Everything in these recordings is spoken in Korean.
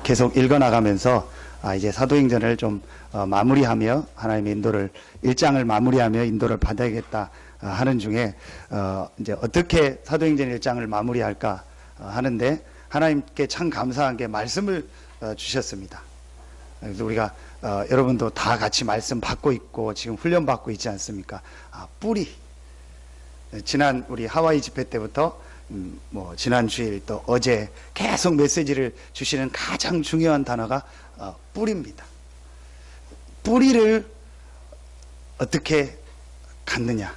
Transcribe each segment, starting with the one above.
계속 읽어나가면서 이제 사도행전을 좀 마무리하며 하나님의 인도를 1장을 마무리하며 인도를 받아야겠다 하는 중에 이제 어떻게 사도행전 1장을 마무리할까 하는데 하나님께 참 감사한 게 말씀을 주셨습니다. 그래서 우리가 여러분도 다 같이 말씀 받고 있고 지금 훈련 받고 있지 않습니까? 뿌리. 지난 우리 하와이 집회 때부터 뭐 지난 주일 또 어제 계속 메시지를 주시는 가장 중요한 단어가 뿌리입니다. 뿌리를 어떻게 갖느냐?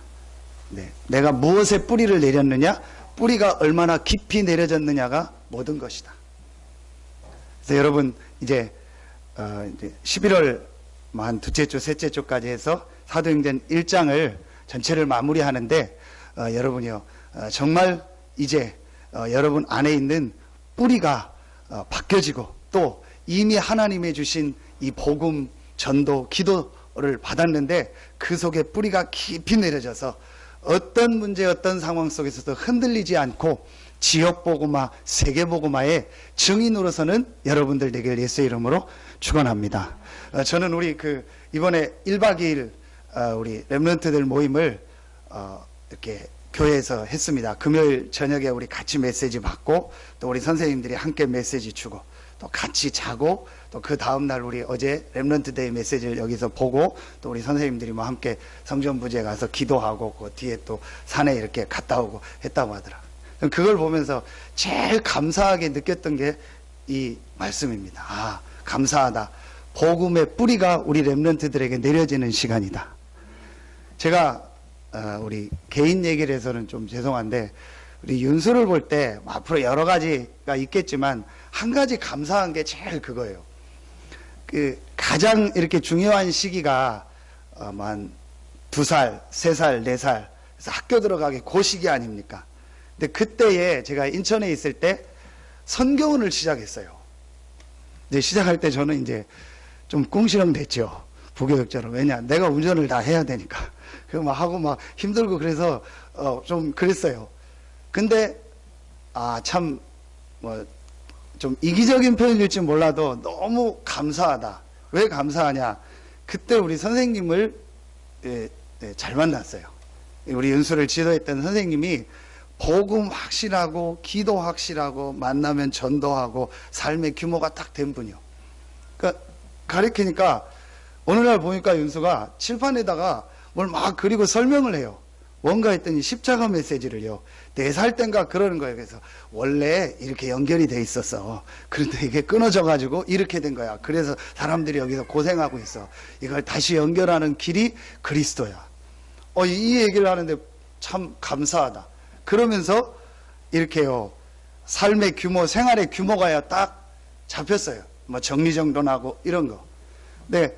네, 내가 무엇에 뿌리를 내렸느냐? 뿌리가 얼마나 깊이 내려졌느냐가 모든 것이다. 그래서 여러분 이제 11월 한 두째 주, 셋째 주까지 해서 사도행전 1장을 전체를 마무리하는데 여러분이요 정말 이제 여러분 안에 있는 뿌리가 바뀌어지고 또 이미 하나님의 주신 이 복음, 전도, 기도를 받았는데 그 속에 뿌리가 깊이 내려져서 어떤 문제, 어떤 상황 속에서도 흔들리지 않고 지역복음화, 세계복음화의 증인으로서는 여러분들 되길 예수의 이름으로 축원합니다. 저는 우리 이번에 1박 2일 우리 렘넌트들 모임을 이렇게 교회에서 했습니다. 금요일 저녁에 우리 같이 메시지 받고 또 우리 선생님들이 함께 메시지 주고 또 같이 자고 또 그 다음날 우리 어제 렘넌트 데이 메시지를 여기서 보고 또 우리 선생님들이 뭐 함께 성전부지에 가서 기도하고 그 뒤에 또 산에 이렇게 갔다 오고 했다고 하더라고요. 그걸 보면서 제일 감사하게 느꼈던 게 이 말씀입니다. 감사하다. 복음의 뿌리가 우리 렘넌트들에게 내려지는 시간이다. 제가 우리 개인 얘기를 해서는 좀 죄송한데 우리 윤수를 볼 때 앞으로 여러 가지가 있겠지만 한 가지 감사한 게 제일 그거예요. 가장 이렇게 중요한 시기가 한 2살, 3살, 4살 그래서 학교 들어가기 그 시기 아닙니까? 근데 그때에 제가 인천에 있을 때 선교원을 시작했어요. 근데 시작할 때 저는 이제 좀 꿍시렁 됐죠. 부교육자로. 왜냐? 내가 운전을 다 해야 되니까. 그거 막 하고 막 힘들고 그래서 좀 그랬어요. 근데 참 뭐 좀 이기적인 표현일지 몰라도 너무 감사하다. 왜 감사하냐? 그때 우리 선생님을 잘 만났어요. 우리 윤수를 지도했던 선생님이 복음 확실하고 기도 확실하고 만나면 전도하고 삶의 규모가 딱 된 분이요. 그러니까 가르치니까 어느 날 보니까 윤수가 칠판에다가 뭘 막 그리고 설명을 해요. 뭔가 했더니 십자가 메시지를요. 4살 땐가 그러는 거예요. 그래서 원래 이렇게 연결이 돼 있었어. 그런데 이게 끊어져 가지고 이렇게 된 거야. 그래서 사람들이 여기서 고생하고 있어. 이걸 다시 연결하는 길이 그리스도야. 이 얘기를 하는데 참 감사하다. 그러면서 이렇게요. 삶의 규모, 생활의 규모가 딱 잡혔어요. 뭐 정리정돈하고 이런 거. 근데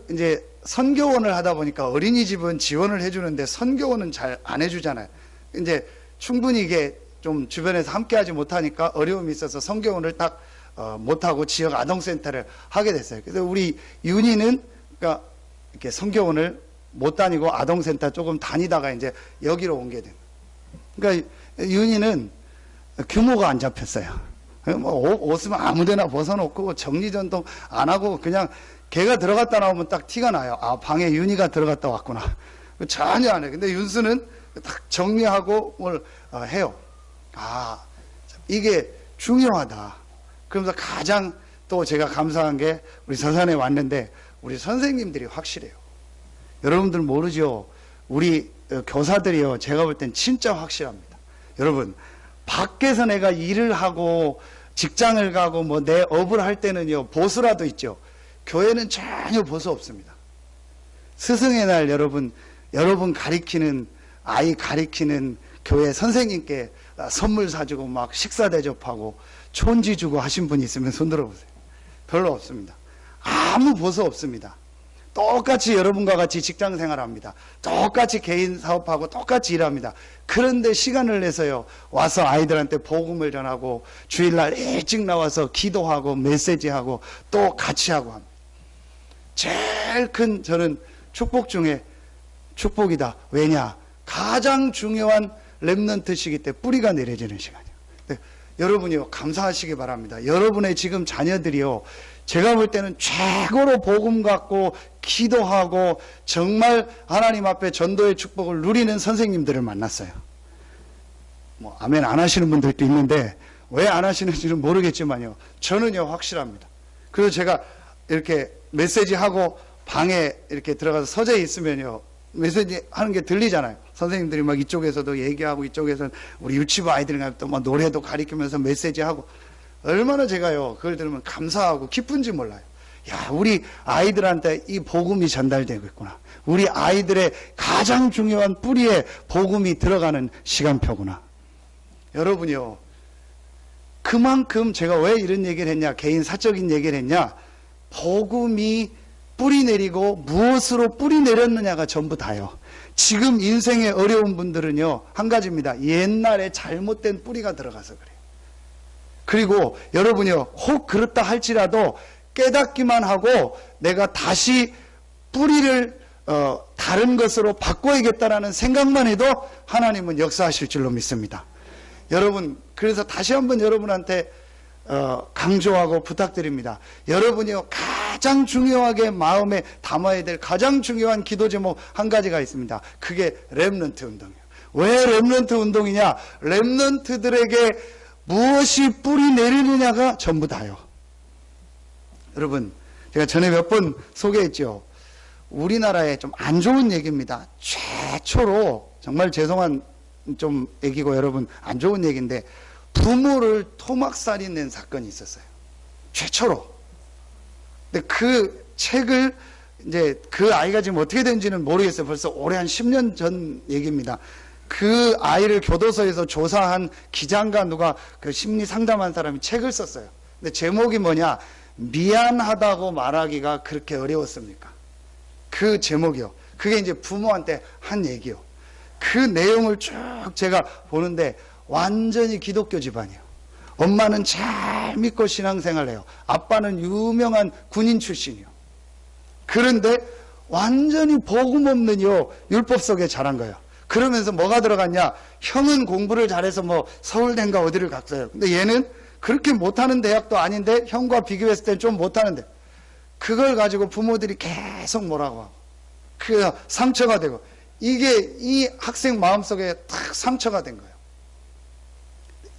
이제 선교원을 하다 보니까 어린이집은 지원을 해주는데 선교원은 잘 안 해주잖아요. 이제 충분히 이게 좀 주변에서 함께 하지 못하니까 어려움이 있어서 선교원을 딱 못하고 지역 아동센터를 하게 됐어요. 그래서 우리 윤희는 그러니까 이렇게 선교원을 못 다니고 아동센터 조금 다니다가 이제 여기로 옮게 된. 그러니까 윤희는 규모가 안 잡혔어요. 뭐 옷은 아무데나 벗어놓고 정리전동 안 하고 그냥 걔가 들어갔다 나오면 딱 티가 나요. 방에 윤희가 들어갔다 왔구나. 전혀 안 해요. 근데 윤수는 딱 정리하고 뭘 해요. 이게 중요하다. 그러면서 가장 또 제가 감사한 게 우리 서산에 왔는데 우리 선생님들이 확실해요. 여러분들 모르죠? 우리 교사들이요. 제가 볼 땐 진짜 확실합니다. 여러분, 밖에서 내가 일을 하고 직장을 가고 뭐 내 업을 할 때는요. 보수라도 있죠. 교회는 전혀 보수 없습니다. 스승의 날 여러분 가리키는 아이 가리키는 교회 선생님께 선물 사주고 막 식사 대접하고 촌지 주고 하신 분이 있으면 손 들어보세요. 별로 없습니다. 아무 보수 없습니다. 똑같이 여러분과 같이 직장 생활합니다. 똑같이 개인 사업하고 똑같이 일합니다. 그런데 시간을 내서요. 와서 아이들한테 복음을 전하고 주일날 일찍 나와서 기도하고 메시지하고 또 같이 하고 합니다. 제일 큰 저는 축복 중에 축복이다. 왜냐? 가장 중요한 렘넌트 시기 때 뿌리가 내려지는 시간이에요. 여러분이요, 감사하시기 바랍니다. 여러분의 지금 자녀들이요, 제가 볼 때는 최고로 복음 갖고 기도하고 정말 하나님 앞에 전도의 축복을 누리는 선생님들을 만났어요. 뭐 아멘 안 하시는 분들도 있는데 왜 안 하시는지는 모르겠지만요, 저는요 확실합니다. 그래서 제가 이렇게 메시지하고 방에 이렇게 들어가서 서재에 있으면요, 메시지 하는 게 들리잖아요. 선생님들이 막 이쪽에서도 얘기하고 이쪽에서는 우리 유치부 아이들이랑 또 막 노래도 가리키면서 메시지하고, 얼마나 제가요 그걸 들으면 감사하고 기쁜지 몰라요. 야, 우리 아이들한테 이 복음이 전달되고 있구나. 우리 아이들의 가장 중요한 뿌리에 복음이 들어가는 시간표구나. 여러분이요, 그만큼 제가 왜 이런 얘기를 했냐, 개인 사적인 얘기를 했냐, 복음이 뿌리 내리고 무엇으로 뿌리 내렸느냐가 전부 다요. 지금 인생의 어려운 분들은요, 한 가지입니다. 옛날에 잘못된 뿌리가 들어가서 그래요. 그리고 여러분이요, 혹 그렇다 할지라도 깨닫기만 하고 내가 다시 뿌리를 다른 것으로 바꿔야겠다라는 생각만 해도 하나님은 역사하실 줄로 믿습니다. 여러분, 그래서 다시 한번 여러분한테 강조하고 부탁드립니다. 여러분이요, 가장 중요하게 마음에 담아야 될 가장 중요한 기도 제목 한 가지가 있습니다. 그게 렘넌트 운동이에요. 왜 렘넌트 운동이냐? 렘넌트들에게 무엇이 뿌리 내리느냐가 전부 다요. 여러분, 제가 전에 몇 번 소개했죠. 우리나라의 좀 안 좋은 얘기입니다. 최초로, 정말 죄송한 좀 얘기고 여러분 안 좋은 얘기인데, 부모를 토막살인 낸 사건이 있었어요. 최초로. 근데 그 책을 이제 그 아이가 지금 어떻게 된지는 모르겠어요. 벌써 올해 한 10년 전 얘기입니다. 그 아이를 교도소에서 조사한 기자인가 누가 그 심리 상담한 사람이 책을 썼어요. 근데 제목이 뭐냐? 미안하다고 말하기가 그렇게 어려웠습니까? 그 제목이요. 그게 이제 부모한테 한 얘기요. 그 내용을 쭉 제가 보는데 완전히 기독교 집안이에요. 엄마는 잘 믿고 신앙생활을 해요. 아빠는 유명한 군인 출신이요. 그런데 완전히 복음 없는요, 율법 속에 자란 거예요. 그러면서 뭐가 들어갔냐? 형은 공부를 잘해서 뭐 서울대인가 어디를 갔어요. 근데 얘는 그렇게 못하는 대학도 아닌데 형과 비교했을 때 좀 못하는데, 그걸 가지고 부모들이 계속 뭐라고 하고, 그 상처가 되고, 이게 이 학생 마음속에 탁 상처가 된 거예요.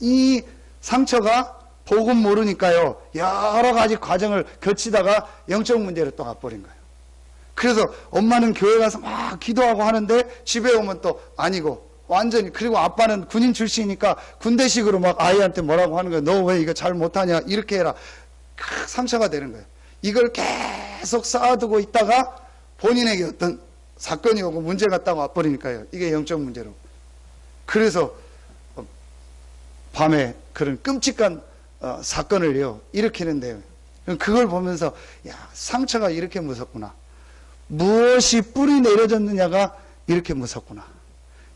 이 상처가 복음 모르니까요, 여러 가지 과정을 거치다가 영적 문제로 또 가버린 거예요. 그래서 엄마는 교회 가서 막 기도하고 하는데 집에 오면 또 아니고, 완전히. 그리고 아빠는 군인 출신이니까 군대식으로 막 아이한테 뭐라고 하는 거예요. 너 왜 이거 잘 못하냐, 이렇게 해라. 상처가 되는 거예요. 이걸 계속 쌓아두고 있다가 본인에게 어떤 사건이 오고 문제가 딱 와버리니까요, 이게 영적 문제로. 그래서 밤에 그런 끔찍한 사건을요 일으키는데요, 그걸 보면서 야, 상처가 이렇게 무섭구나, 무엇이 뿌리 내려졌느냐가 이렇게 무섭구나.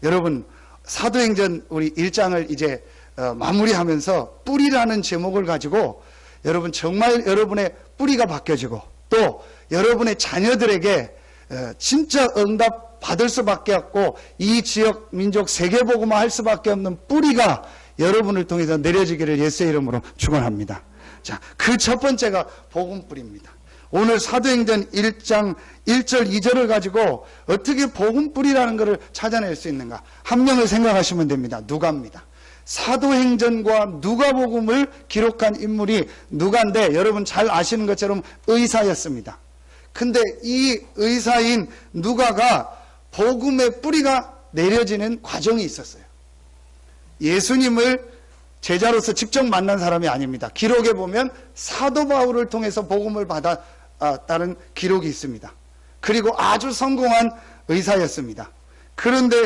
여러분, 사도행전 우리 1장을 이제 마무리하면서 뿌리라는 제목을 가지고 여러분 정말 여러분의 뿌리가 바뀌어지고, 또 여러분의 자녀들에게 진짜 응답 받을 수밖에 없고 이 지역 민족 세계복음화 할 수밖에 없는 뿌리가 여러분을 통해서 내려지기를 예수의 이름으로 축원합니다. 자, 그 첫 번째가 복음 뿌리입니다. 오늘 사도행전 1장 1절 2절을 가지고 어떻게 복음 뿌리라는 것을 찾아낼 수 있는가? 한 명을 생각하시면 됩니다. 누가입니다. 사도행전과 누가복음을 기록한 인물이 누가인데, 여러분 잘 아시는 것처럼 의사였습니다. 근데 이 의사인 누가가 복음의 뿌리가 내려지는 과정이 있었어요. 예수님을 제자로서 직접 만난 사람이 아닙니다. 기록에 보면 사도 바울을 통해서 복음을 받았다는 기록이 있습니다. 그리고 아주 성공한 의사였습니다. 그런데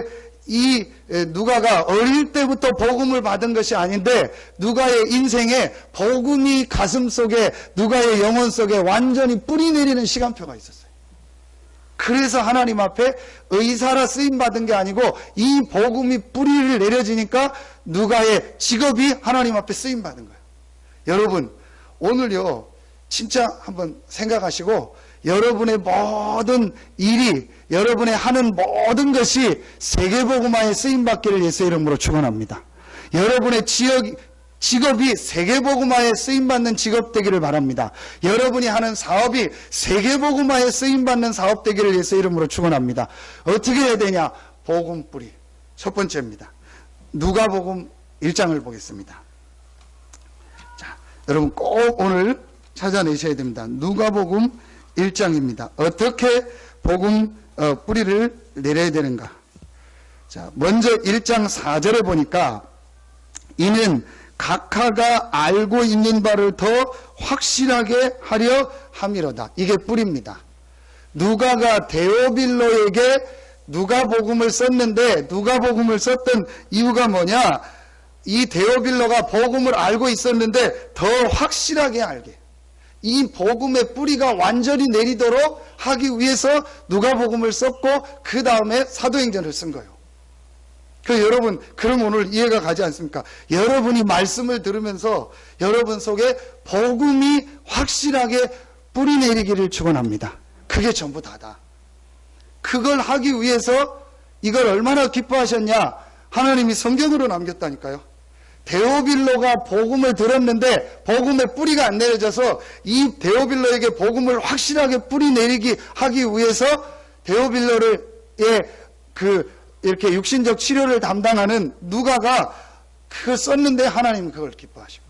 이 누가가 어릴 때부터 복음을 받은 것이 아닌데, 누가의 인생에 복음이 가슴속에, 누가의 영혼 속에 완전히 뿌리 내리는 시간표가 있었어요. 그래서 하나님 앞에 의사라 쓰임받은 게 아니고 이 복음이 뿌리를 내려지니까 누가의 직업이 하나님 앞에 쓰임받은 거예요. 여러분, 오늘요 진짜 한번 생각하시고, 여러분의 모든 일이, 여러분의 하는 모든 것이 세계복음화에 쓰임받기를 예수의 이름으로 축원합니다. 여러분의 지역 직업이 세계복음화에 쓰임받는 직업 되기를 바랍니다. 여러분이 하는 사업이 세계복음화에 쓰임받는 사업 되기를 예수 이름으로 축원합니다. 어떻게 해야 되냐? 복음 뿌리. 첫 번째입니다. 누가복음 1장을 보겠습니다. 자, 여러분 꼭 오늘 찾아내셔야 됩니다. 누가복음 1장입니다. 어떻게 복음 뿌리를 내려야 되는가? 자, 먼저 1장 4절에 보니까 이는 각하가 알고 있는 바를 더 확실하게 하려 함이로다. 이게 뿌리입니다. 누가가 데오빌로에게 누가복음을 썼는데 누가복음을 썼던 이유가 뭐냐? 이 데오빌로가 복음을 알고 있었는데 더 확실하게 알게, 이 복음의 뿌리가 완전히 내리도록 하기 위해서 누가복음을 썼고 그 다음에 사도행전을 쓴 거예요. 여러분, 그럼 오늘 이해가 가지 않습니까? 여러분이 말씀을 들으면서 여러분 속에 복음이 확실하게 뿌리 내리기를 축원합니다. 그게 전부 다다. 그걸 하기 위해서 이걸 얼마나 기뻐하셨냐? 하나님이 성경으로 남겼다니까요. 데오빌로가 복음을 들었는데 복음의 뿌리가 안 내려져서 이 데오빌로에게 복음을 확실하게 뿌리 내리기 하기 위해서 데오빌로를 이렇게 육신적 치료를 담당하는 누가가 그걸 썼는데 하나님은 그걸 기뻐하신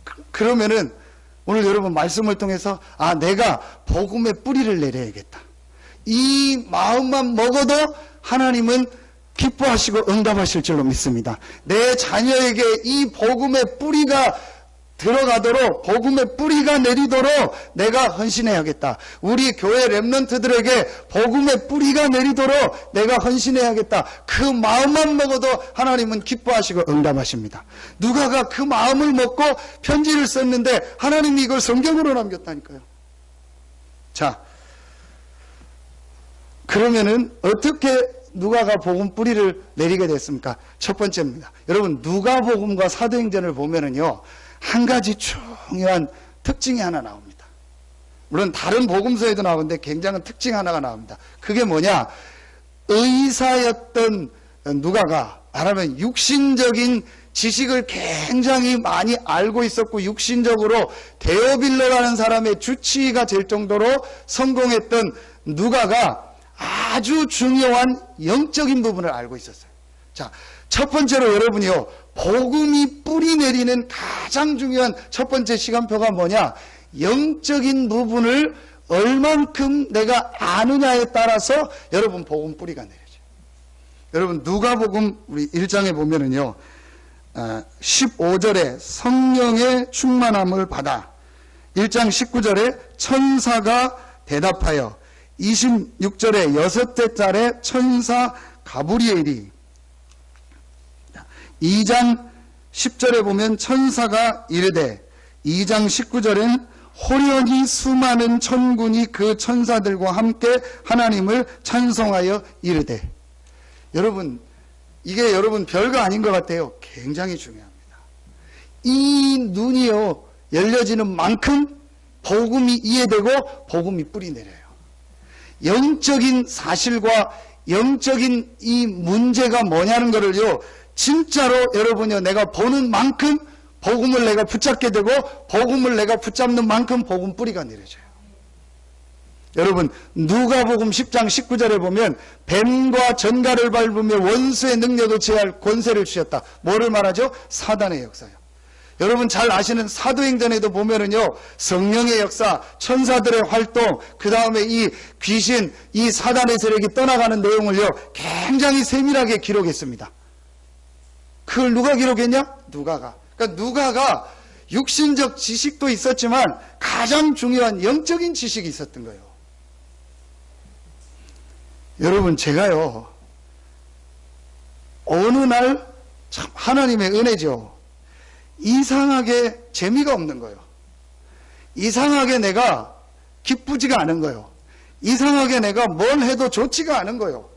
거예요. 그러면은 오늘 여러분 말씀을 통해서 내가 복음의 뿌리를 내려야겠다. 이 마음만 먹어도 하나님은 기뻐하시고 응답하실 줄로 믿습니다. 내 자녀에게 이 복음의 뿌리가 들어가도록, 복음의 뿌리가 내리도록 내가 헌신해야겠다. 우리 교회 렘넌트들에게 복음의 뿌리가 내리도록 내가 헌신해야겠다. 그 마음만 먹어도 하나님은 기뻐하시고 응답하십니다. 누가가 그 마음을 먹고 편지를 썼는데 하나님이 이걸 성경으로 남겼다니까요. 자, 그러면은 어떻게 누가가 복음 뿌리를 내리게 됐습니까? 첫 번째입니다. 여러분, 누가복음과 사도행전을 보면은요, 한 가지 중요한 특징이 하나 나옵니다. 물론 다른 복음서에도 나오는데 굉장한 특징 하나가 나옵니다. 그게 뭐냐? 의사였던 누가가 말하면 육신적인 지식을 굉장히 많이 알고 있었고 육신적으로 데오빌로라는 사람의 주치의가 될 정도로 성공했던 누가가 아주 중요한 영적인 부분을 알고 있었어요. 자, 첫 번째로 여러분이요, 복음이 뿌리 내리는 가장 중요한 첫 번째 시간표가 뭐냐? 영적인 부분을 얼만큼 내가 아느냐에 따라서 여러분 복음 뿌리가 내려져요. 여러분 누가복음 우리 1장에 보면은요, 15절에 성령의 충만함을 받아, 1장 19절에 천사가 대답하여, 26절에 여섯째 달에 천사 가브리엘이, 2장 10절에 보면 천사가 이르되, 2장 19절엔 호련히 수많은 천군이 그 천사들과 함께 하나님을 찬송하여 이르되. 여러분, 이게 여러분 별거 아닌 것 같아요. 굉장히 중요합니다. 이 눈이요 열려지는 만큼 복음이 이해되고 복음이 뿌리 내려요. 영적인 사실과 영적인 이 문제가 뭐냐는 것을요, 진짜로 여러분이요, 내가 보는 만큼 복음을 내가 붙잡게 되고 복음을 내가 붙잡는 만큼 복음 뿌리가 내려져요. 여러분 누가복음 10장 19절에 보면 뱀과 전갈을 밟으며 원수의 능력을 제할 권세를 주셨다. 뭐를 말하죠? 사단의 역사요. 여러분 잘 아시는 사도행전에도 보면은요, 성령의 역사, 천사들의 활동, 그 다음에 이 귀신, 이 사단의 세력이 떠나가는 내용을요 굉장히 세밀하게 기록했습니다. 그걸 누가 기록했냐? 누가가. 그러니까 누가가 육신적 지식도 있었지만 가장 중요한 영적인 지식이 있었던 거예요. 여러분 제가요, 어느 날 참 하나님의 은혜죠, 이상하게 재미가 없는 거예요. 이상하게 내가 기쁘지가 않은 거예요. 이상하게 내가 뭘 해도 좋지가 않은 거예요.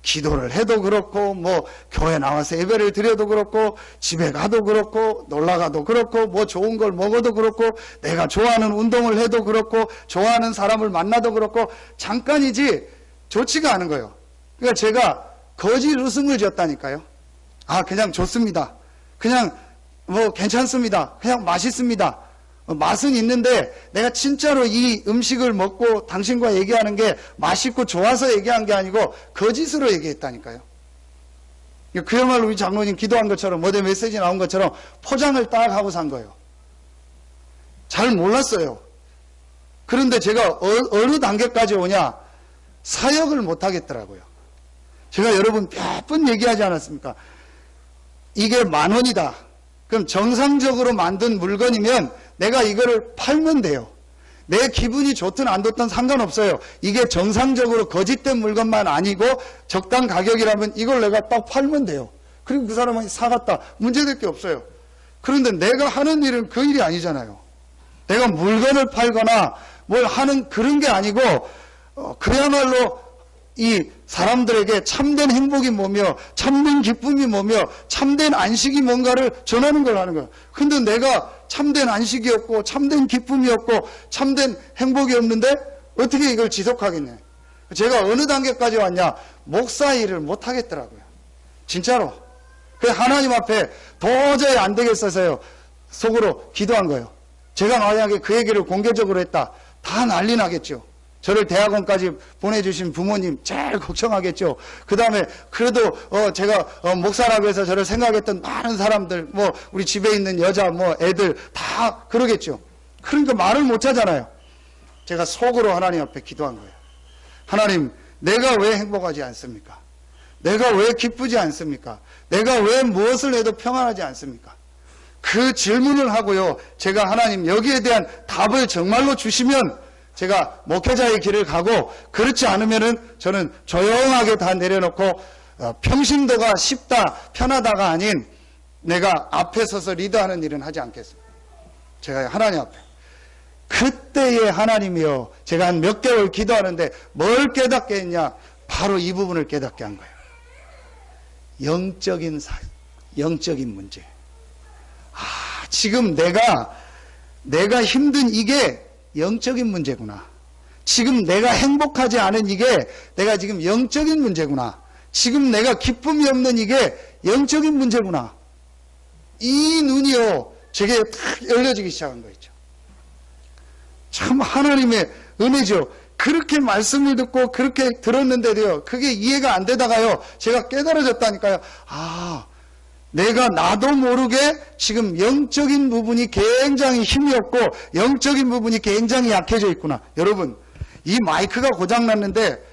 기도를 해도 그렇고, 뭐 교회 나와서 예배를 드려도 그렇고, 집에 가도 그렇고, 놀러가도 그렇고, 뭐 좋은 걸 먹어도 그렇고, 내가 좋아하는 운동을 해도 그렇고, 좋아하는 사람을 만나도 그렇고, 잠깐이지 좋지가 않은 거예요. 그러니까 제가 거짓 웃음을 지었다니까요. 그냥 좋습니다. 그냥 뭐 괜찮습니다. 그냥 맛있습니다. 맛은 있는데 내가 진짜로 이 음식을 먹고 당신과 얘기하는 게 맛있고 좋아서 얘기한 게 아니고 거짓으로 얘기했다니까요. 그야말로 우리 장로님 기도한 것처럼 어제 메시지 나온 것처럼 포장을 딱 하고 산 거예요. 잘 몰랐어요. 그런데 제가 어느 단계까지 오냐? 사역을 못 하겠더라고요. 제가 여러분 몇 번 얘기하지 않았습니까? 이게 10,000원이다. 그럼 정상적으로 만든 물건이면 내가 이거를 팔면 돼요. 내 기분이 좋든 안 좋든 상관없어요. 이게 정상적으로 거짓된 물건만 아니고 적당 가격이라면 이걸 내가 딱 팔면 돼요. 그리고 그 사람이 사갔다. 문제될 게 없어요. 그런데 내가 하는 일은 그 일이 아니잖아요. 내가 물건을 팔거나 뭘 하는 그런 게 아니고 그야말로 이 사람들에게 참된 행복이 뭐며 참된 기쁨이 뭐며 참된 안식이 뭔가를 전하는 걸 하는 거예요. 근데 내가 참된 안식이 없고 참된 기쁨이 없고 참된 행복이 없는데 어떻게 이걸 지속하겠냐. 제가 어느 단계까지 왔냐. 목사 일을 못 하겠더라고요. 진짜로. 그래서 하나님 앞에 도저히 안 되겠어서요. 속으로 기도한 거예요. 제가 만약에 그 얘기를 공개적으로 했다. 다 난리 나겠죠. 저를 대학원까지 보내주신 부모님 제일 걱정하겠죠. 그 다음에 그래도 제가 목사라고 해서 저를 생각했던 많은 사람들, 뭐 우리 집에 있는 여자, 뭐 애들 다 그러겠죠. 그러니까 말을 못 하잖아요. 제가 속으로 하나님 앞에 기도한 거예요. 하나님, 내가 왜 행복하지 않습니까? 내가 왜 기쁘지 않습니까? 내가 왜 무엇을 해도 평안하지 않습니까? 그 질문을 하고요. 제가 하나님 여기에 대한 답을 정말로 주시면 제가 목회자의 길을 가고 그렇지 않으면은 저는 조용하게 다 내려놓고 평신도가 쉽다 편하다가 아닌 내가 앞에 서서 리더하는 일은 하지 않겠습니다. 제가 하나님 앞에 그때의 하나님이요. 제가 한 몇 개월 기도하는데 뭘 깨닫게 했냐. 바로 이 부분을 깨닫게 한 거예요. 영적인 문제. 지금 내가 힘든 이게 영적인 문제구나. 지금 내가 행복하지 않은 이게 내가 지금 영적인 문제구나. 지금 내가 기쁨이 없는 이게 영적인 문제구나. 이 눈이요, 제게 탁 열려지기 시작한 거 있죠. 참 하나님의 은혜죠. 그렇게 말씀을 듣고 그렇게 들었는데도요, 그게 이해가 안 되다가요, 제가 깨달아졌다니까요. 내가 나도 모르게 지금 영적인 부분이 굉장히 힘이 없고 영적인 부분이 굉장히 약해져 있구나. 여러분, 이 마이크가 고장났는데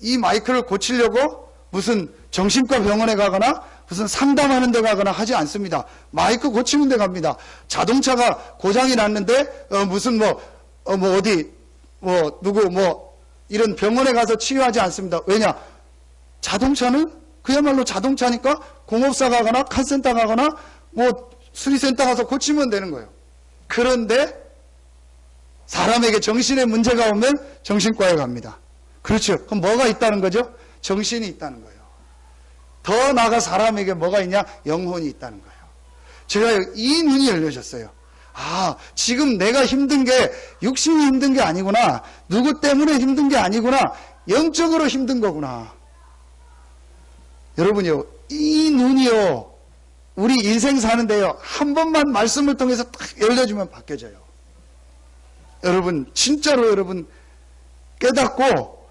이 마이크를 고치려고 무슨 정신과 병원에 가거나 무슨 상담하는 데 가거나 하지 않습니다. 마이크 고치는 데 갑니다. 자동차가 고장이 났는데 무슨 이런 병원에 가서 치료하지 않습니다. 왜냐? 자동차는 그야말로 자동차니까 공업사 가거나 칸센터 가거나 수리센터 가서 고치면 되는 거예요. 그런데 사람에게 정신의 문제가 오면 정신과에 갑니다. 그렇죠. 그럼 뭐가 있다는 거죠? 정신이 있다는 거예요. 더 나아가 사람에게 뭐가 있냐? 영혼이 있다는 거예요. 제가 이 눈이 열려졌어요. 지금 내가 힘든 게 육신이 힘든 게 아니구나. 누구 때문에 힘든 게 아니구나. 영적으로 힘든 거구나. 여러분요, 이 눈이요, 우리 인생 사는데요, 한 번만 말씀을 통해서 딱 열려주면 바뀌어져요. 여러분, 진짜로 여러분 깨닫고,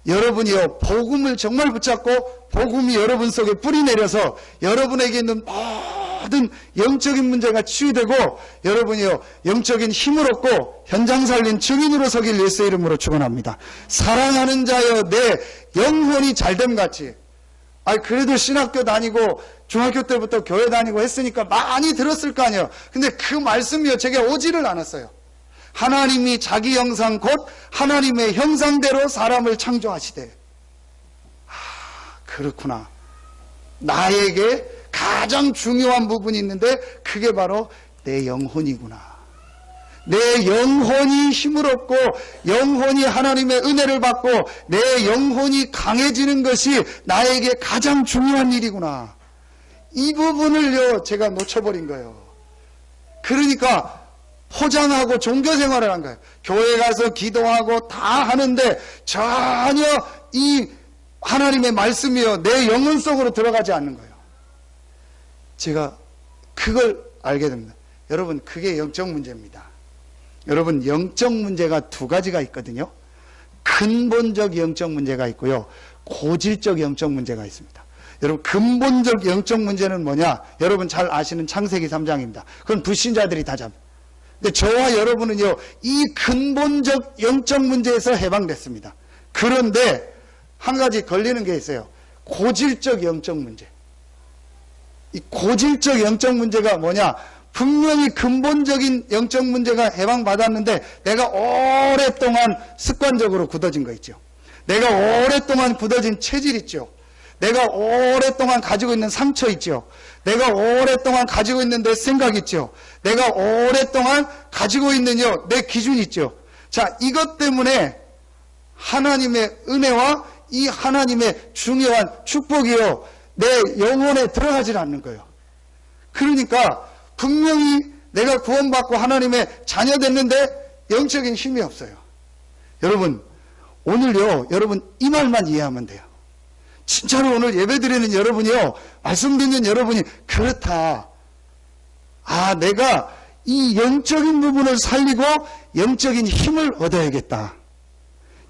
여러분이요, 복음을 정말 붙잡고, 복음이 여러분 속에 뿌리 내려서, 여러분에게 있는 모든 영적인 문제가 치유되고, 여러분이요, 영적인 힘을 얻고, 현장 살린 증인으로 서길 예수의 이름으로 축원합니다. 사랑하는 자여, 내 영혼이 잘됨 같이, 그래도 신학교 다니고 중학교 때부터 교회 다니고 했으니까 많이 들었을 거 아니에요. 근데 그 말씀이요, 제게 오지를 않았어요. 하나님이 자기 형상 곧 하나님의 형상대로 사람을 창조하시되. 그렇구나. 나에게 가장 중요한 부분이 있는데 그게 바로 내 영혼이구나. 내 영혼이 힘을 얻고 영혼이 하나님의 은혜를 받고 내 영혼이 강해지는 것이 나에게 가장 중요한 일이구나. 이 부분을요, 제가 놓쳐버린 거예요. 그러니까 포장하고 종교생활을 한 거예요. 교회 가서 기도하고 다 하는데 전혀 이 하나님의 말씀이요, 내 영혼 속으로 들어가지 않는 거예요. 제가 그걸 알게 됩니다. 여러분, 그게 영적 문제입니다. 여러분, 영적 문제가 두 가지가 있거든요. 근본적 영적 문제가 있고요, 고질적 영적 문제가 있습니다. 여러분, 근본적 영적 문제는 뭐냐? 여러분 잘 아시는 창세기 3장입니다. 그건 불신자들이 다 잡니다. 근데 저와 여러분은요, 이 근본적 영적 문제에서 해방됐습니다. 그런데 한 가지 걸리는 게 있어요. 고질적 영적 문제. 이 고질적 영적 문제가 뭐냐? 분명히 근본적인 영적 문제가 해방받았는데 내가 오랫동안 습관적으로 굳어진 거 있죠. 내가 오랫동안 굳어진 체질 있죠. 내가 오랫동안 가지고 있는 상처 있죠. 내가 오랫동안 가지고 있는 내 생각 있죠. 내가 오랫동안 가지고 있는 내 기준 있죠. 자, 이것 때문에 하나님의 은혜와 이 하나님의 중요한 축복이요, 내 영혼에 들어가질 않는 거예요. 그러니까 분명히 내가 구원받고 하나님의 자녀 됐는데 영적인 힘이 없어요. 여러분, 오늘요, 여러분 이 말만 이해하면 돼요. 진짜로 오늘 예배드리는 여러분이요, 말씀 듣는 여러분이 그렇다. 아, 내가 이 영적인 부분을 살리고 영적인 힘을 얻어야겠다.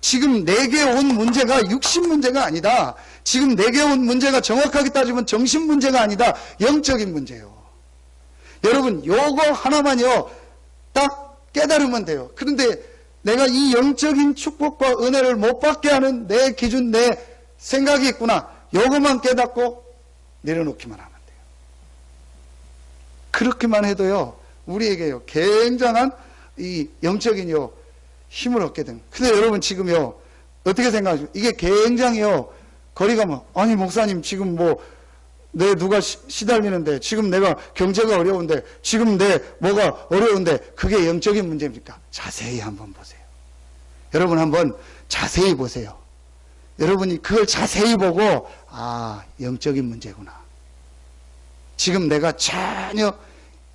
지금 내게 온 문제가 육신 문제가 아니다. 지금 내게 온 문제가 정확하게 따지면 정신 문제가 아니다. 영적인 문제예요. 여러분, 요거 하나만요 딱 깨달으면 돼요. 그런데 내가 이 영적인 축복과 은혜를 못 받게 하는 내 기준, 내 생각이 있구나. 요것만 깨닫고 내려놓기만 하면 돼요. 그렇게만 해도요, 우리에게요 굉장한 이 영적인 힘을 얻게 됩니다. 근데 여러분 지금요 어떻게 생각하세요? 이게 굉장히요 거리가 아니 목사님 지금 내 누가 시달리는데, 지금 내가 경제가 어려운데, 지금 내 뭐가 어려운데, 그게 영적인 문제입니까? 자세히 한번 보세요. 여러분 한번 자세히 보세요. 여러분이 그걸 자세히 보고, 아, 영적인 문제구나. 지금 내가 전혀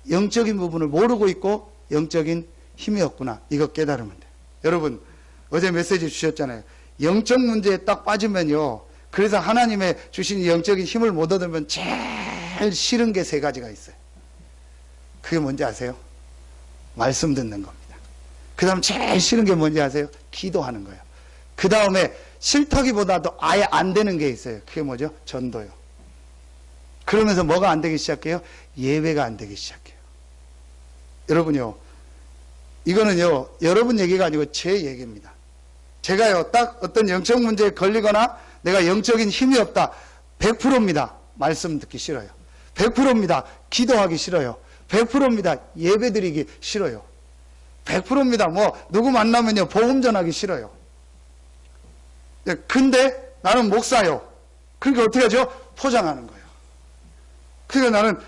영적인 부분을 모르고 있고 영적인 힘이 없구나. 이거 깨달으면 돼요. 여러분, 어제 메시지 주셨잖아요. 영적 문제에 딱 빠지면요, 그래서 하나님의 주신 영적인 힘을 못 얻으면 제일 싫은 게 세 가지가 있어요. 그게 뭔지 아세요? 말씀 듣는 겁니다. 그 다음 제일 싫은 게 뭔지 아세요? 기도하는 거예요. 그 다음에 싫다기보다도 아예 안 되는 게 있어요. 그게 뭐죠? 전도요. 그러면서 뭐가 안 되기 시작해요? 예배가 안 되기 시작해요. 여러분요, 이거는요 여러분 얘기가 아니고 제 얘기입니다. 제가요 딱 어떤 영적 문제에 걸리거나 내가 영적인 힘이 없다, 100%입니다. 말씀 듣기 싫어요. 100%입니다. 기도하기 싫어요. 100%입니다. 예배드리기 싫어요. 100%입니다. 누구 만나면요 복음 전하기 싫어요. 근데 나는 목사요. 그러니까 어떻게 하죠? 포장하는 거예요. 그러니까 나는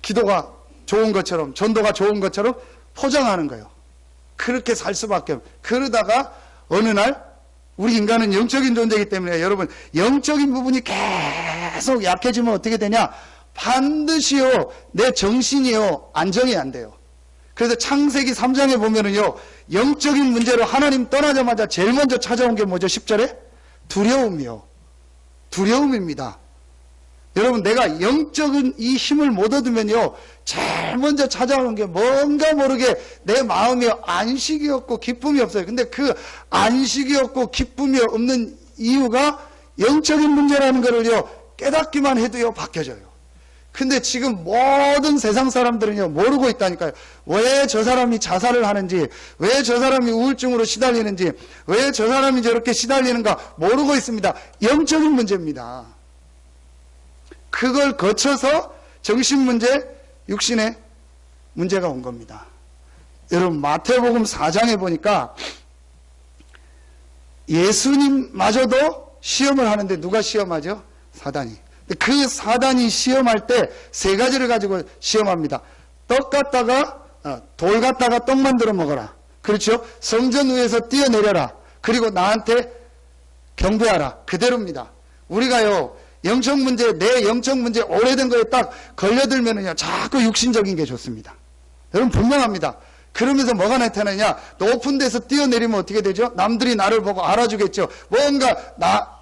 기도가 좋은 것처럼, 전도가 좋은 것처럼 포장하는 거예요. 그렇게 살 수밖에 없어요. 그러다가 어느 날 우리 인간은 영적인 존재이기 때문에 여러분, 영적인 부분이 계속 약해지면 어떻게 되냐? 반드시요 내 정신이요 안정이 안 돼요. 그래서 창세기 3장에 보면은요, 영적인 문제로 하나님 떠나자마자 제일 먼저 찾아온 게 뭐죠? 10절에? 두려움이요. 두려움입니다. 여러분, 내가 영적인 이 힘을 못 얻으면요, 제일 먼저 찾아오는 게 뭔가 모르게 내 마음이 안식이 없고 기쁨이 없어요. 근데 그 안식이 없고 기쁨이 없는 이유가 영적인 문제라는 거를요 깨닫기만 해도요 바뀌어져요. 근데 지금 모든 세상 사람들은요 모르고 있다니까요. 왜 저 사람이 자살을 하는지, 왜 저 사람이 우울증으로 시달리는지, 왜 저 사람이 저렇게 시달리는가 모르고 있습니다. 영적인 문제입니다. 그걸 거쳐서 정신 문제, 육신의 문제가 온 겁니다. 여러분, 마태복음 4장에 보니까 예수님마저도 시험을 하는데 누가 시험하죠? 사단이. 그 사단이 시험할 때 세 가지를 가지고 시험합니다. 떡 갖다가 돌 갖다가 떡 만들어 먹어라. 그렇죠? 성전 위에서 뛰어내려라. 그리고 나한테 경배하라. 그대로입니다. 우리가요 영적 문제, 내 영적 문제 오래된 거에 딱 걸려들면은요 자꾸 육신적인 게 좋습니다. 여러분 분명합니다. 그러면서 뭐가 나타나냐? 높은 데서 뛰어내리면 어떻게 되죠? 남들이 나를 보고 알아주겠죠. 뭔가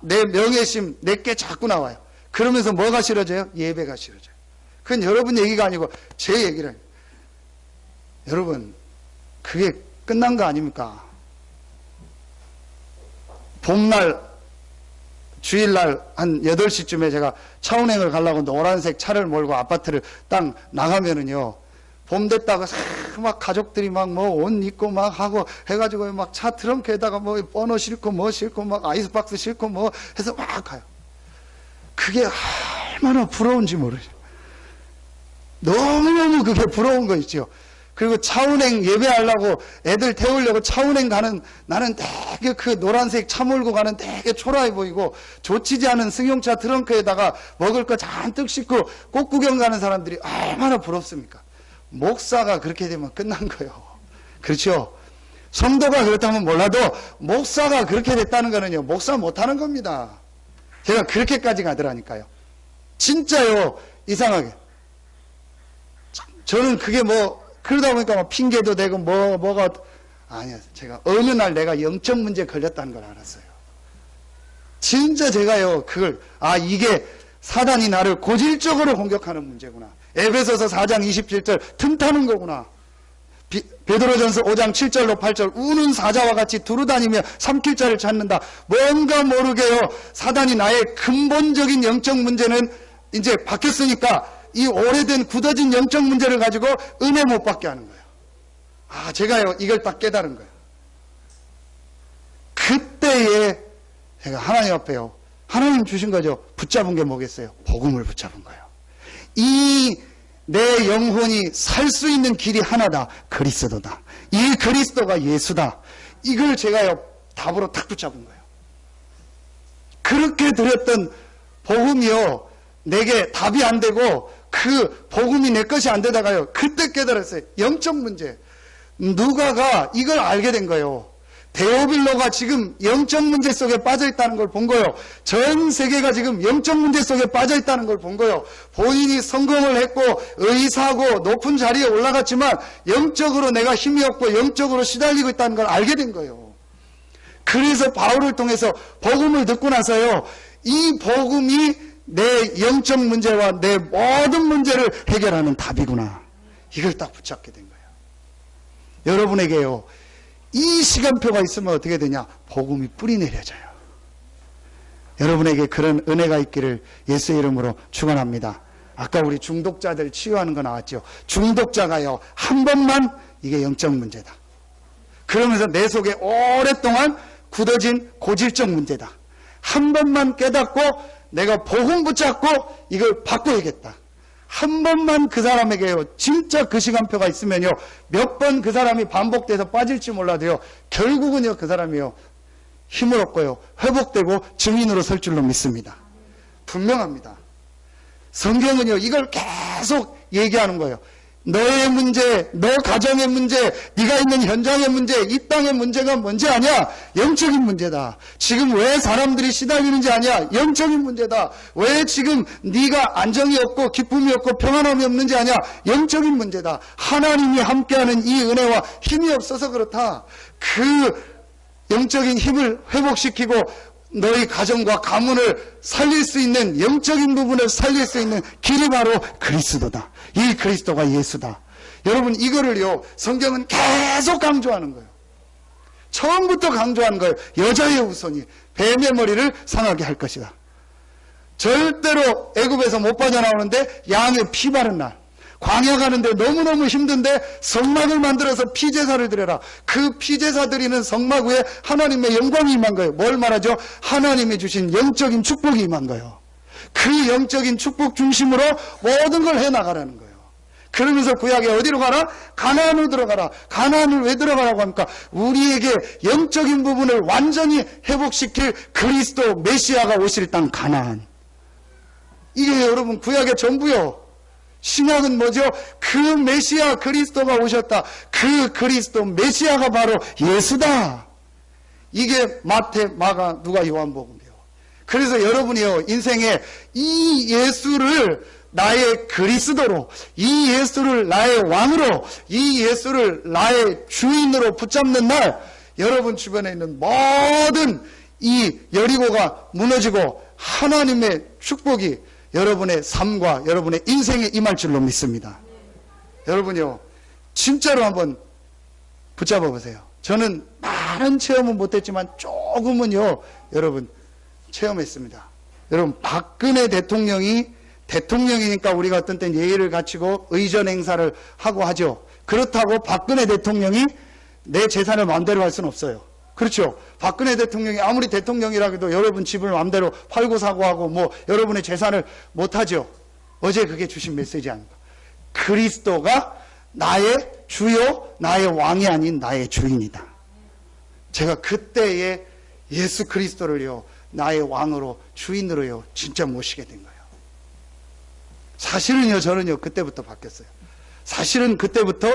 내 명예심 내게 자꾸 나와요. 그러면서 뭐가 싫어져요? 예배가 싫어져요. 그건 여러분 얘기가 아니고 제 얘기를. 여러분, 그게 끝난 거 아닙니까? 봄날, 주일날 한 8시쯤에 제가 차운행을 가려고 노란색 차를 몰고 아파트를 딱 나가면은요, 봄 됐다가 막 가족들이 막 뭐 옷 입고 막 하고 해가지고 막 차 트렁크에다가 뭐 번호 싣고 뭐 싣고 막 아이스박스 싣고 뭐 해서 막 가요. 그게 얼마나 부러운지 모르죠. 너무너무 그게 부러운 거 있죠. 그리고 차운행 예배하려고 애들 태우려고 차운행 가는, 나는 되게 그 노란색 차 몰고 가는 되게 초라해 보이고 좋지지 않은 승용차 트렁크에다가 먹을 거 잔뜩 싣고 꽃 구경 가는 사람들이 얼마나 부럽습니까? 목사가 그렇게 되면 끝난 거예요. 그렇죠? 성도가 그렇다면 몰라도 목사가 그렇게 됐다는 거는요, 목사 못하는 겁니다. 제가 그렇게까지 가더라니까요. 진짜요. 이상하게. 저는 그게 뭐 그러다 보니까 막 핑계도 대고 뭐가 아니야. 제가 어느 날 내가 영적 문제에 걸렸다는 걸 알았어요. 진짜 제가요 그걸 이게 사단이 나를 고질적으로 공격하는 문제구나. 에베소서 4장 27절 틈타는 거구나. 베드로전서 5장 7절로 8절 우는 사자와 같이 두루다니며 삼킬 자를 찾는다. 뭔가 모르게요 사단이 나의 근본적인 영적 문제는 이제 바뀌었으니까 이 오래된 굳어진 영적 문제를 가지고 은혜 못 받게 하는 거예요. 제가요 이걸 딱 깨달은 거예요. 그때에 제가 하나님 앞에요, 하나님 주신 거죠. 붙잡은 게 뭐겠어요? 복음을 붙잡은 거예요. 내 영혼이 살 수 있는 길이 하나다. 그리스도다. 이 그리스도가 예수다. 이걸 제가요 답으로 탁 붙잡은 거예요. 그렇게 드렸던 복음이요 내게 답이 안 되고 그 복음이 내 것이 안 되다가요 그때 깨달았어요. 영적 문제. 누가가 이걸 알게 된 거예요. 데오빌로가 지금 영적 문제 속에 빠져 있다는 걸 본 거예요. 전 세계가 지금 영적 문제 속에 빠져 있다는 걸 본 거예요. 본인이 성공을 했고 의사고 높은 자리에 올라갔지만 영적으로 내가 힘이 없고 영적으로 시달리고 있다는 걸 알게 된 거예요. 그래서 바울을 통해서 복음을 듣고 나서요 이 복음이 내 영적 문제와 내 모든 문제를 해결하는 답이구나. 이걸 딱 붙잡게 된 거예요. 여러분에게요 이 시간표가 있으면 어떻게 되냐? 복음이 뿌리 내려져요. 여러분에게 그런 은혜가 있기를 예수의 이름으로 축원합니다. 아까 우리 중독자들 치유하는 거 나왔죠. 중독자가요 한 번만 이게 영적 문제다. 그러면서 내 속에 오랫동안 굳어진 고질적 문제다. 한 번만 깨닫고 내가 복음 붙잡고 이걸 바꿔야겠다. 한 번만 그 사람에게요 진짜 그 시간표가 있으면요 몇 번 그 사람이 반복돼서 빠질지 몰라도요 결국은요 그 사람이요 힘을 얻고요 회복되고 증인으로 설 줄로 믿습니다. 분명합니다. 성경은요 이걸 계속 얘기하는 거예요. 너의 문제, 너 가정의 문제, 네가 있는 현장의 문제, 이 땅의 문제가 뭔지 아냐? 영적인 문제다. 지금 왜 사람들이 시달리는지 아냐? 영적인 문제다. 왜 지금 네가 안정이 없고 기쁨이 없고 평안함이 없는지 아냐? 영적인 문제다. 하나님이 함께하는 이 은혜와 힘이 없어서 그렇다. 그 영적인 힘을 회복시키고 너희 가정과 가문을 살릴 수 있는 영적인 부분을 살릴 수 있는 길이 바로 그리스도다. 이 그리스도가 예수다. 여러분 이거를요 성경은 계속 강조하는 거예요. 처음부터 강조하는 거예요. 여자의 후손이 뱀의 머리를 상하게 할 것이다. 절대로 애굽에서 못 빠져나오는데 양의 피 바른 날 광야 가는데 너무너무 힘든데 성막을 만들어서 피제사를 드려라. 그 피제사 드리는 성막 위에 하나님의 영광이 임한 거예요. 뭘 말하죠? 하나님이 주신 영적인 축복이 임한 거예요. 그 영적인 축복 중심으로 모든 걸 해나가라는 거예요. 그러면서 구약에 어디로 가라? 가나안으로 들어가라. 가나안을 왜 들어가라고 합니까? 우리에게 영적인 부분을 완전히 회복시킬 그리스도 메시아가 오실 땅 가나안. 이게 여러분 구약의 전부요. 신약은 뭐죠? 그 메시아 그리스도가 오셨다. 그 그리스도 메시아가 바로 예수다. 이게 마태, 마가, 누가, 요한복음이에요. 그래서 여러분이요 인생에 이 예수를 나의 그리스도로, 이 예수를 나의 왕으로, 이 예수를 나의 주인으로 붙잡는 날 여러분 주변에 있는 모든 이 여리고가 무너지고 하나님의 축복이 여러분의 삶과 여러분의 인생에 임할 줄로 믿습니다. 여러분요, 진짜로 한번 붙잡아 보세요. 저는 많은 체험은 못했지만 조금은요, 여러분 체험했습니다. 여러분, 박근혜 대통령이 대통령이니까 우리가 어떤 땐 예의를 갖추고 의전 행사를 하고 하죠. 그렇다고 박근혜 대통령이 내 재산을 마음대로 할 수는 없어요. 그렇죠. 박근혜 대통령이 아무리 대통령이라 해도 여러분 집을 마음대로 팔고 사고 하고 뭐 여러분의 재산을 못하죠. 어제 그게 주신 메시지 아닙니까? 그리스도가 나의 주요, 나의 왕이 아닌 나의 주인이다. 제가 그때의 예수 그리스도를요, 나의 왕으로, 주인으로요, 진짜 모시게 된 거예요. 사실은요, 저는요, 그때부터 바뀌었어요. 사실은 그때부터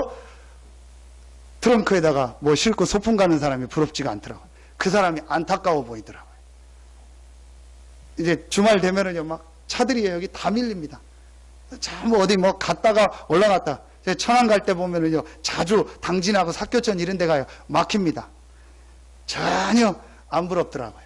트렁크에다가 뭐 싣고 소풍 가는 사람이 부럽지가 않더라고요. 그 사람이 안타까워 보이더라고요. 이제 주말 되면은요, 막 차들이 여기 다 밀립니다. 참 어디 뭐 갔다가 올라갔다. 천안 갈 때 보면은요, 자주 당진하고 사교천 이런 데 가요. 막힙니다. 전혀 안 부럽더라고요.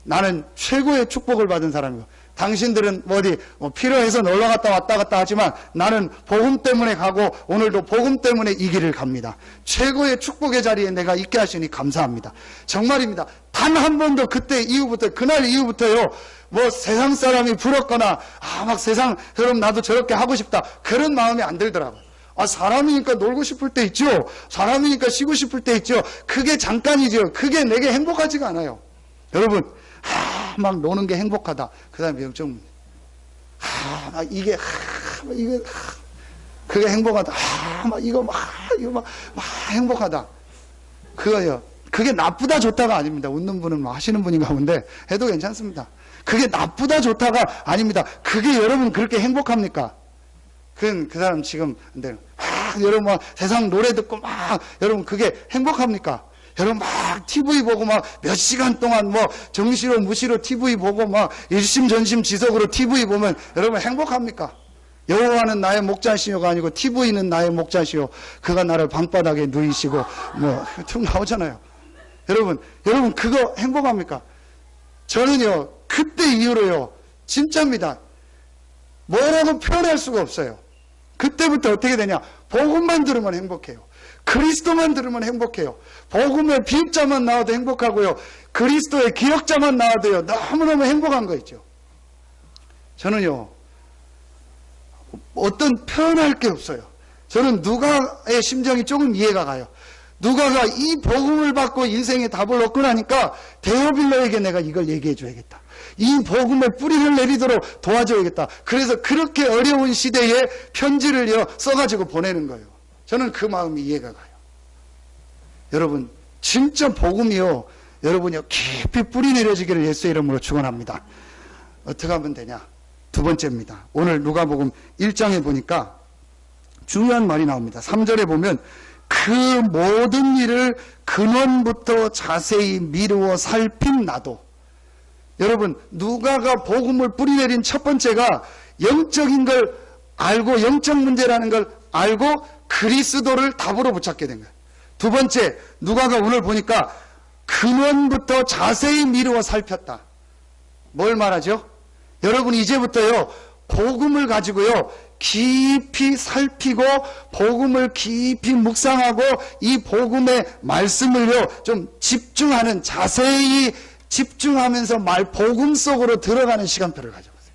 나는 최고의 축복을 받은 사람이고, 당신들은 어디 필요해서 놀러 갔다 왔다 갔다 하지만 나는 복음 때문에 가고 오늘도 복음 때문에 이 길을 갑니다. 최고의 축복의 자리에 내가 있게 하시니 감사합니다. 정말입니다. 단 한 번도 그때 이후부터, 그날 이후부터요, 뭐 세상 사람이 부럽거나 막 세상 그럼 나도 저렇게 하고 싶다, 그런 마음이 안 들더라고요. 사람이니까 놀고 싶을 때 있죠. 사람이니까 쉬고 싶을 때 있죠. 그게 잠깐이죠. 그게 내게 행복하지가 않아요. 여러분, 막 노는 게 행복하다. 그 다음에 영적 문제. 그게 행복하다. 이거 막 행복하다. 그거요. 그게 나쁘다 좋다가 아닙니다. 웃는 분은 뭐 하시는 분인 가운데 해도 괜찮습니다. 그게 나쁘다 좋다가 아닙니다. 그게 여러분 그렇게 행복합니까? 그 사람 지금, 근데 여러분 막 세상 노래 듣고 여러분 그게 행복합니까? 여러분 막 TV 보고 막 몇 시간 동안 뭐 정시로 무시로 TV 보고 막 일심전심지석으로 TV 보면 여러분 행복합니까? 여호와는 나의 목자시오가 아니고 TV는 나의 목자시오. 그가 나를 방바닥에 누이시고 뭐 쭉 나오잖아요. 여러분 그거 행복합니까? 저는요, 그때 이후로요, 진짜입니다. 뭐라고 표현할 수가 없어요. 그때부터 어떻게 되냐? 복음만 들으면 행복해요. 그리스도만 들으면 행복해요. 복음의 비읍자만 나와도 행복하고요. 그리스도의 기억자만 나와도요, 너무너무 행복한 거 있죠. 저는요, 어떤 표현할 게 없어요. 저는 누가의 심정이 조금 이해가 가요. 누가가 이 복음을 받고 인생의 답을 얻고 나니까 데오빌로에게 내가 이걸 얘기해 줘야겠다. 이 복음의 뿌리를 내리도록 도와줘야겠다. 그래서 그렇게 어려운 시대에 편지를요, 써가지고 보내는 거예요. 저는 그 마음이 이해가 가요. 여러분, 진짜 복음이요, 여러분이요, 깊이 뿌리 내려지기를 예수의 이름으로 축원합니다. 어떻게 하면 되냐? 두 번째입니다. 오늘 누가복음 1장에 보니까 중요한 말이 나옵니다. 3절에 보면 그 모든 일을 근원부터 자세히 미루어 살핀 나도. 여러분, 누가가 복음을 뿌리내린 첫 번째가 영적인 걸 알고, 영적 문제라는 걸 알고 그리스도를 답으로 붙잡게 된 거예요. 두 번째, 누가가 오늘 보니까 근원부터 자세히 미루어 살폈다. 뭘 말하죠? 여러분, 이제부터요, 복음을 가지고요, 깊이 살피고 복음을 깊이 묵상하고 이 복음의 말씀을요, 좀 집중하는, 자세히 집중하면서 복음 속으로 들어가는 시간표를 가져보세요.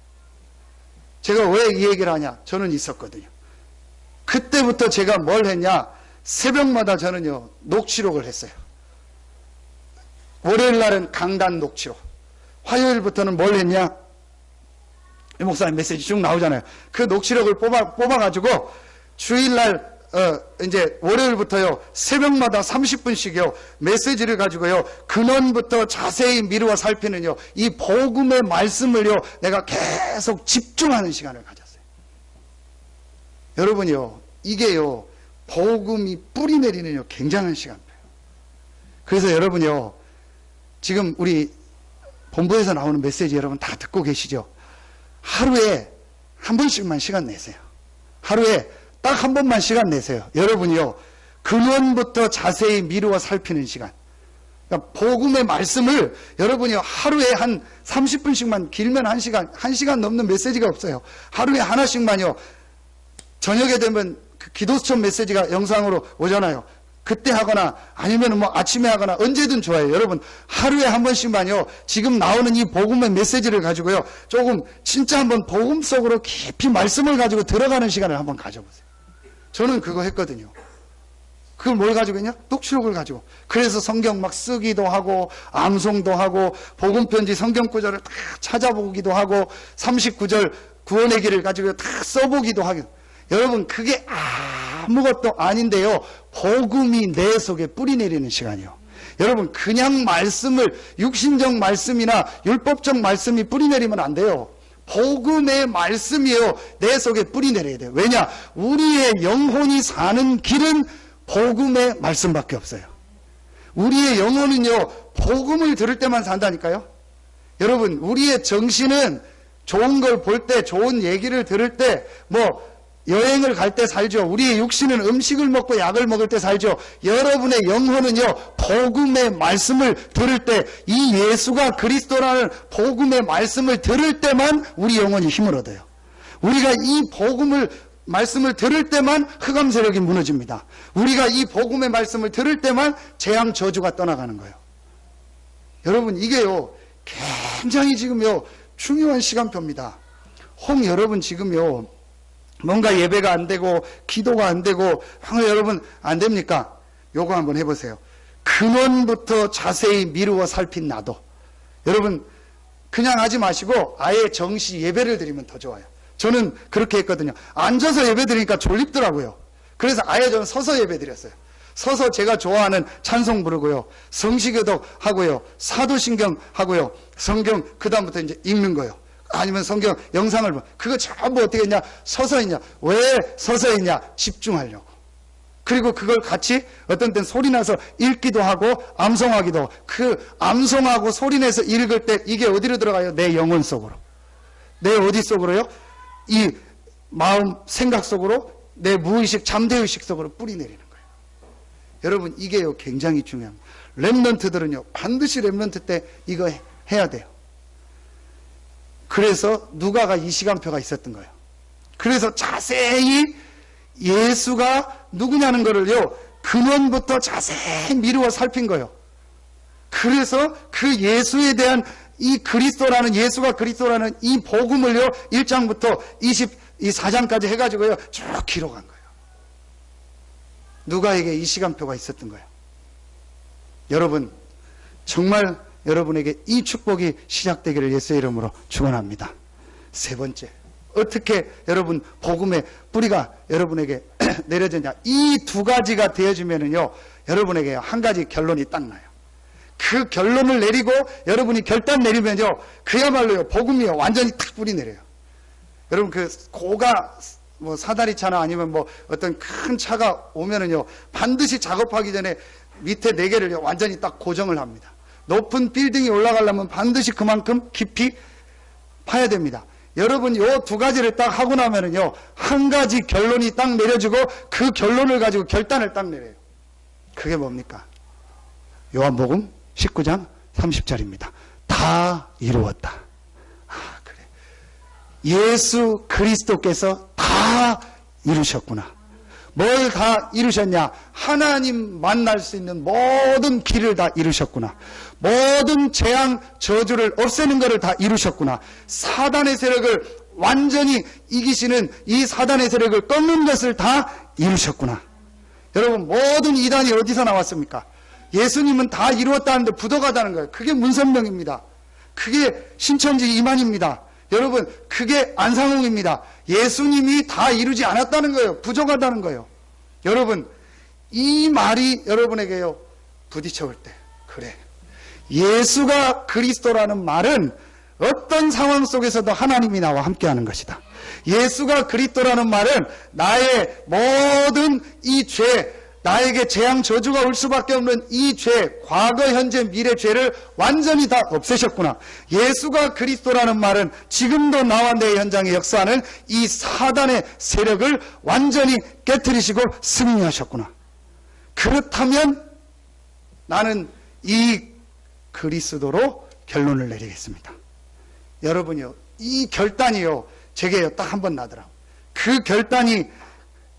제가 왜 이 얘기를 하냐? 저는 있었거든요. 그때부터 제가 뭘 했냐? 새벽마다 저는요, 녹취록을 했어요. 월요일 날은 강단 녹취록. 화요일부터는 뭘 했냐? 이 목사님 메시지 쭉 나오잖아요. 그 녹취록을 뽑아가지고 주일날, 이제 월요일부터요, 새벽마다 30분씩요, 메시지를 가지고요, 근원부터 자세히 미루어 살피는요, 이 복음의 말씀을요, 내가 계속 집중하는 시간을 가졌어요. 여러분요, 이게요, 복음이 뿌리 내리는요, 굉장한 시간표예요. 그래서 여러분요, 지금 우리 본부에서 나오는 메시지 여러분 다 듣고 계시죠? 하루에 한 번씩만 시간 내세요. 하루에 딱 한 번만 시간 내세요. 여러분이요, 근원부터 자세히 미루어 살피는 시간. 그러니까 복음의 말씀을 여러분이 하루에 한 30분씩만, 길면 1시간 넘는 메시지가 없어요. 하루에 하나씩만요. 저녁에 되면 그 기도수첩 메시지가 영상으로 오잖아요. 그때 하거나 아니면 뭐 아침에 하거나 언제든 좋아요. 여러분 하루에 한 번씩만요. 지금 나오는 이 복음의 메시지를 가지고요. 조금 진짜 한번 복음 속으로 깊이 말씀을 가지고 들어가는 시간을 한번 가져보세요. 저는 그거 했거든요. 그걸 뭘 가지고 했냐? 녹취록을 가지고. 그래서 성경 막 쓰기도 하고 암송도 하고 복음편지 성경 구절을 다 찾아보기도 하고 39절 구원의 길을 가지고 다 써보기도 하고. 여러분 그게 아무것도 아닌데요. 복음이 내 속에 뿌리 내리는 시간이요. 여러분 그냥 말씀을 육신적 말씀이나 율법적 말씀이 뿌리 내리면 안 돼요. 복음의 말씀이요. 내 속에 뿌리 내려야 돼요. 왜냐? 우리의 영혼이 사는 길은 복음의 말씀밖에 없어요. 우리의 영혼은요. 복음을 들을 때만 산다니까요. 여러분 우리의 정신은 좋은 걸 볼 때, 좋은 얘기를 들을 때, 뭐 여행을 갈 때 살죠. 우리의 육신은 음식을 먹고 약을 먹을 때 살죠. 여러분의 영혼은요. 복음의 말씀을 들을 때, 이 예수가 그리스도라는 복음의 말씀을 들을 때만 우리 영혼이 힘을 얻어요. 우리가 이 복음을 말씀을 들을 때만 흑암 세력이 무너집니다. 우리가 이 복음의 말씀을 들을 때만 재앙 저주가 떠나가는 거예요. 여러분 이게요. 굉장히 지금요. 중요한 시간표입니다. 여러분 지금요. 뭔가 예배가 안 되고 기도가 안 되고 여러분 안 됩니까? 요거 한번 해보세요. 근원부터 자세히 미루어 살핀 나도. 여러분 그냥 하지 마시고 아예 정시 예배를 드리면 더 좋아요. 저는 그렇게 했거든요. 앉아서 예배 드리니까 졸립더라고요. 그래서 아예 저는 서서 예배 드렸어요. 서서 제가 좋아하는 찬송 부르고요. 성시교독 하고요. 사도신경 하고요. 성경 그 다음부터 이제 읽는 거예요. 아니면 성경 영상을 봐. 그거 전부 어떻게 했냐? 서서 했냐? 왜 서서 했냐? 집중하려고. 그리고 그걸 같이 어떤 때는 소리나서 읽기도 하고 암송하기도 하고. 그 암송하고 소리내서 읽을 때 이게 어디로 들어가요? 내 영혼 속으로. 내 어디 속으로요? 이 마음 생각 속으로, 내 무의식 잠재의식 속으로 뿌리 내리는 거예요. 여러분 이게요 굉장히 중요합니다. 렘넌트들은요 반드시 렘넌트 때 이거 해야 돼요. 그래서 누가가 이 시간표가 있었던 거예요. 그래서 자세히 예수가 누구냐는 거를요 근원부터 자세히 미루어 살핀 거예요. 그래서 그 예수에 대한 이 그리스도라는, 예수가 그리스도라는 이 복음을요 1장부터 24장까지 해가지고요 쭉 기록한 거예요. 누가에게 이 시간표가 있었던 거예요. 여러분 정말 여러분에게 이 축복이 시작되기를 예수의 이름으로 축원합니다. 세 번째, 어떻게 여러분 복음의 뿌리가 여러분에게 내려졌냐? 이 두 가지가 되어지면은요 여러분에게 한 가지 결론이 딱 나요. 그 결론을 내리고 여러분이 결단 내리면요 그야말로요 복음이요 완전히 탁 뿌리 내려요. 여러분 그 고가 뭐 사다리차나 아니면 뭐 어떤 큰 차가 오면은요 반드시 작업하기 전에 밑에 네 개를요 완전히 딱 고정을 합니다. 높은 빌딩이 올라가려면 반드시 그만큼 깊이 파야 됩니다. 여러분 요 두 가지를 딱 하고 나면은요 한 가지 결론이 딱 내려지고 그 결론을 가지고 결단을 딱 내려요. 그게 뭡니까? 요한복음 19장 30절입니다. 다 이루었다. 그래. 예수 그리스도께서 다 이루셨구나. 뭘 다 이루셨냐? 하나님 만날 수 있는 모든 길을 다 이루셨구나. 모든 재앙 저주를 없애는 것을 다 이루셨구나. 사단의 세력을 완전히 이기시는 이 사단의 세력을 꺾는 것을 다 이루셨구나. 여러분 모든 이단이 어디서 나왔습니까? 예수님은 다 이루었다는데 부족하다는 거예요. 그게 문선명입니다. 그게 신천지 이만입니다. 여러분 그게 안상홍입니다. 예수님이 다 이루지 않았다는 거예요. 부족하다는 거예요. 여러분 이 말이 여러분에게요 부딪혀올 때 그래 예수가 그리스도라는 말은 어떤 상황 속에서도 하나님이 나와 함께하는 것이다. 예수가 그리스도라는 말은 나의 모든 이 죄, 나에게 재앙 저주가 올 수밖에 없는 이 죄, 과거 현재 미래 죄를 완전히 다 없애셨구나. 예수가 그리스도라는 말은 지금도 나와 내 현장에 역사하는 이 사단의 세력을 완전히 깨트리시고 승리하셨구나. 그렇다면 나는 이 그리스도로 결론을 내리겠습니다. 여러분이요, 이 결단이요, 제게요, 딱 한 번 나더라고요. 그 결단이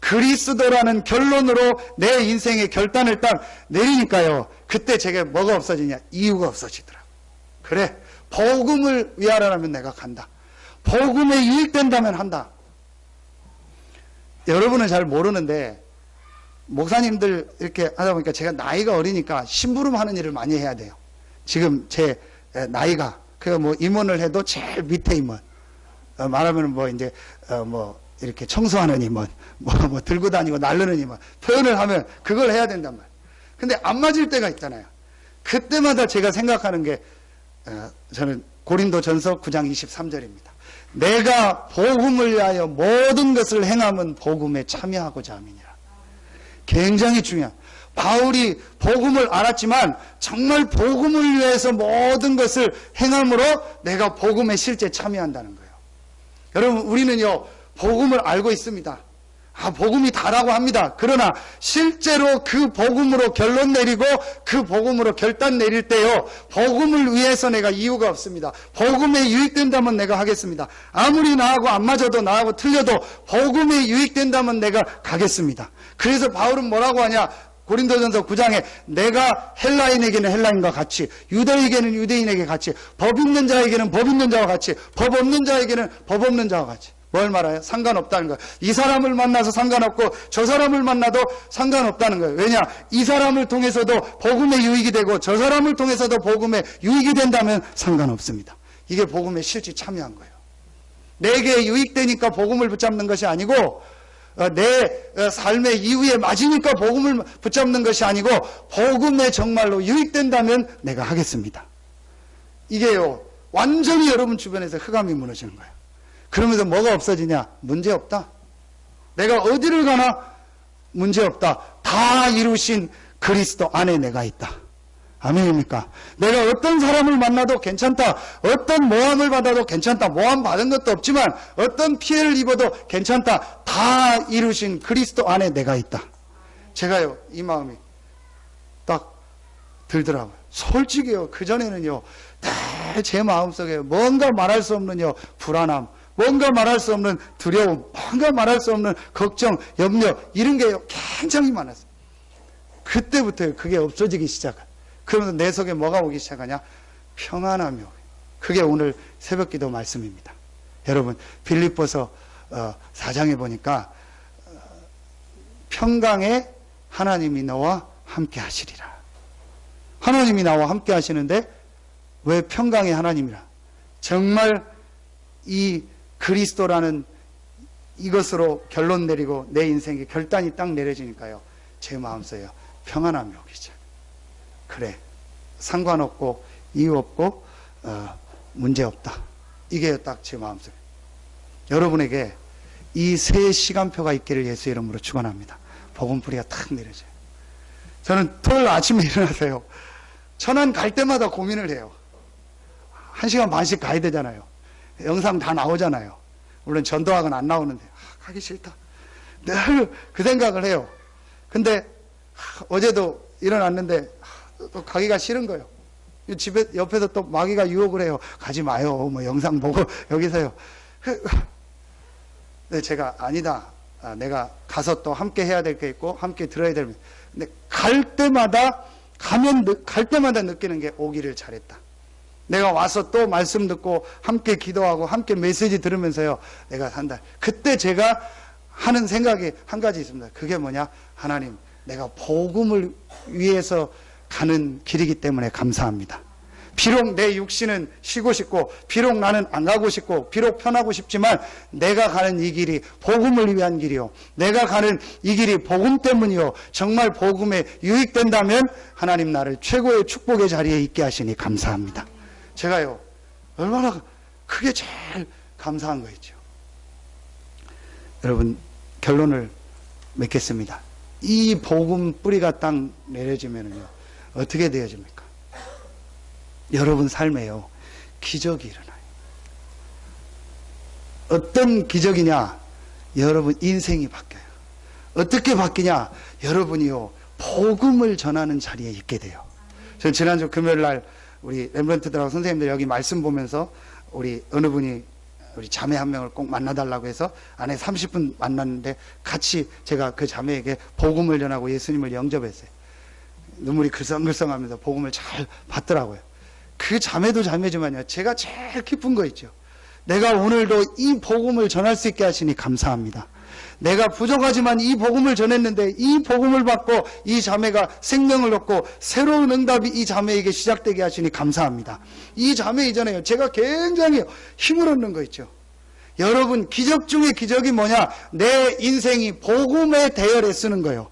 그리스도라는 결론으로 내 인생의 결단을 딱 내리니까요, 그때 제게 뭐가 없어지냐? 이유가 없어지더라고요. 그래, 복음을 위하라면 내가 간다. 복음에 유익된다면 한다. 여러분은 잘 모르는데, 목사님들 이렇게 하다 보니까 제가 나이가 어리니까 심부름하는 일을 많이 해야 돼요. 지금 제 나이가, 그 뭐 임원을 해도 제일 밑에 임원. 말하면 뭐 이제, 뭐 이렇게 청소하는 임원, 뭐 들고 다니고 날르는 임원. 표현을 하면 그걸 해야 된단 말이에요. 근데 안 맞을 때가 있잖아요. 그때마다 제가 생각하는 게, 저는 고린도전서 9장 23절입니다. 내가 복음을 위하여 모든 것을 행함은 복음에 참여하고자 함이니라. 굉장히 중요한. 바울이 복음을 알았지만 정말 복음을 위해서 모든 것을 행함으로 내가 복음에 실제 참여한다는 거예요. 여러분, 우리는요, 복음을 알고 있습니다. 복음이 다라고 합니다. 그러나 실제로 그 복음으로 결론 내리고 그 복음으로 결단 내릴 때요, 복음을 위해서 내가 이유가 없습니다. 복음에 유익된다면 내가 하겠습니다. 아무리 나하고 안 맞아도 나하고 틀려도 복음에 유익된다면 내가 가겠습니다. 그래서 바울은 뭐라고 하냐? 고린도전서 9장에 내가 헬라인에게는 헬라인과 같이, 유대인에게는 유대인에게 같이, 법 있는 자에게는 법 있는 자와 같이, 법 없는 자에게는 법 없는 자와 같이. 뭘 말해요? 상관없다는 거예요. 이 사람을 만나서 상관없고 저 사람을 만나도 상관없다는 거예요. 왜냐? 이 사람을 통해서도 복음에 유익이 되고 저 사람을 통해서도 복음에 유익이 된다면 상관없습니다. 이게 복음에 실제 참여한 거예요. 내게 유익되니까 복음을 붙잡는 것이 아니고, 내 삶의 이유에 맞으니까 복음을 붙잡는 것이 아니고, 복음에 정말로 유익된다면 내가 하겠습니다. 이게요, 완전히 여러분 주변에서 흑암이 무너지는 거예요. 그러면서 뭐가 없어지냐? 문제없다. 내가 어디를 가나 문제없다. 다 이루신 그리스도 안에 내가 있다. 아멘입니까? 내가 어떤 사람을 만나도 괜찮다. 어떤 모함을 받아도 괜찮다. 모함 받은 것도 없지만 어떤 피해를 입어도 괜찮다. 다 이루신 그리스도 안에 내가 있다. 제가요, 이 마음이 딱 들더라고요. 솔직히요, 그전에는요, 제 마음속에 뭔가 말할 수 없는요, 불안함, 뭔가 말할 수 없는 두려움, 뭔가 말할 수 없는 걱정, 염려, 이런 게요, 굉장히 많았어요. 그때부터 그게 없어지기 시작해요. 그러면서 내 속에 뭐가 오기 시작하냐? 평안함이 오요. 그게 오늘 새벽기도 말씀입니다. 여러분, 빌립보서 4장에 보니까 평강에 하나님이 너와 함께 하시리라. 하나님이 나와 함께 하시는데 왜 평강의 하나님이라? 정말 이 그리스도라는 이것으로 결론 내리고 내 인생의 결단이 딱 내려지니까요, 제 마음속에요, 평안함이 오기 시작. 그래, 상관없고 이유 없고 문제 없다. 이게 딱 제 마음속에. 여러분에게 이 새 시간표가 있기를 예수 이름으로 축원합니다. 복음뿌리가 탁 내려져요. 저는 토요일 아침에 일어나서요, 천안 갈 때마다 고민을 해요. 1시간 반씩 가야 되잖아요. 영상 다 나오잖아요. 물론 전도학은 안 나오는데 가기 싫다. 늘 그 생각을 해요. 근데 어제도 일어났는데 또 가기가 싫은 거예요. 집에 옆에서 또 마귀가 유혹을 해요. 가지 마요. 뭐 영상 보고 여기서요. 근데 제가 아니다. 내가 가서 또 함께 해야 될 게 있고 함께 들어야 될. 근데 갈 때마다 느끼는 게 오기를 잘했다. 내가 와서 또 말씀 듣고 함께 기도하고 함께 메시지 들으면서요, 내가 산다. 그때 제가 하는 생각이 한 가지 있습니다. 그게 뭐냐? 하나님, 내가 복음을 위해서 가는 길이기 때문에 감사합니다. 비록 내 육신은 쉬고 싶고, 비록 나는 안 가고 싶고, 비록 편하고 싶지만 내가 가는 이 길이 복음을 위한 길이요, 내가 가는 이 길이 복음 때문이요, 정말 복음에 유익된다면 하나님 나를 최고의 축복의 자리에 있게 하시니 감사합니다. 제가요, 얼마나 크게 제일 감사한 거 있죠. 여러분, 결론을 맺겠습니다. 이 복음 뿌리가 딱 내려지면요, 어떻게 되어집니까? 여러분 삶에요, 기적이 일어나요. 어떤 기적이냐? 여러분 인생이 바뀌어요. 어떻게 바뀌냐? 여러분이요, 복음을 전하는 자리에 있게 돼요. 저 지난주 금요일 날 우리 렘브란트들하고 선생님들 여기 말씀 보면서 우리 어느 분이 우리 자매 한 명을 꼭 만나달라고 해서 안에 30분 만났는데 같이 제가 그 자매에게 복음을 전하고 예수님을 영접했어요. 눈물이 글썽글썽하면서 복음을 잘 받더라고요. 그 자매도 자매지만요, 제가 제일 기쁜 거 있죠. 내가 오늘도 이 복음을 전할 수 있게 하시니 감사합니다. 내가 부족하지만 이 복음을 전했는데 이 복음을 받고 이 자매가 생명을 얻고 새로운 응답이 이 자매에게 시작되게 하시니 감사합니다. 이 자매 이전에요, 제가 굉장히 힘을 얻는 거 있죠. 여러분, 기적 중에 기적이 뭐냐? 내 인생이 복음의 대열에 쓰는 거예요.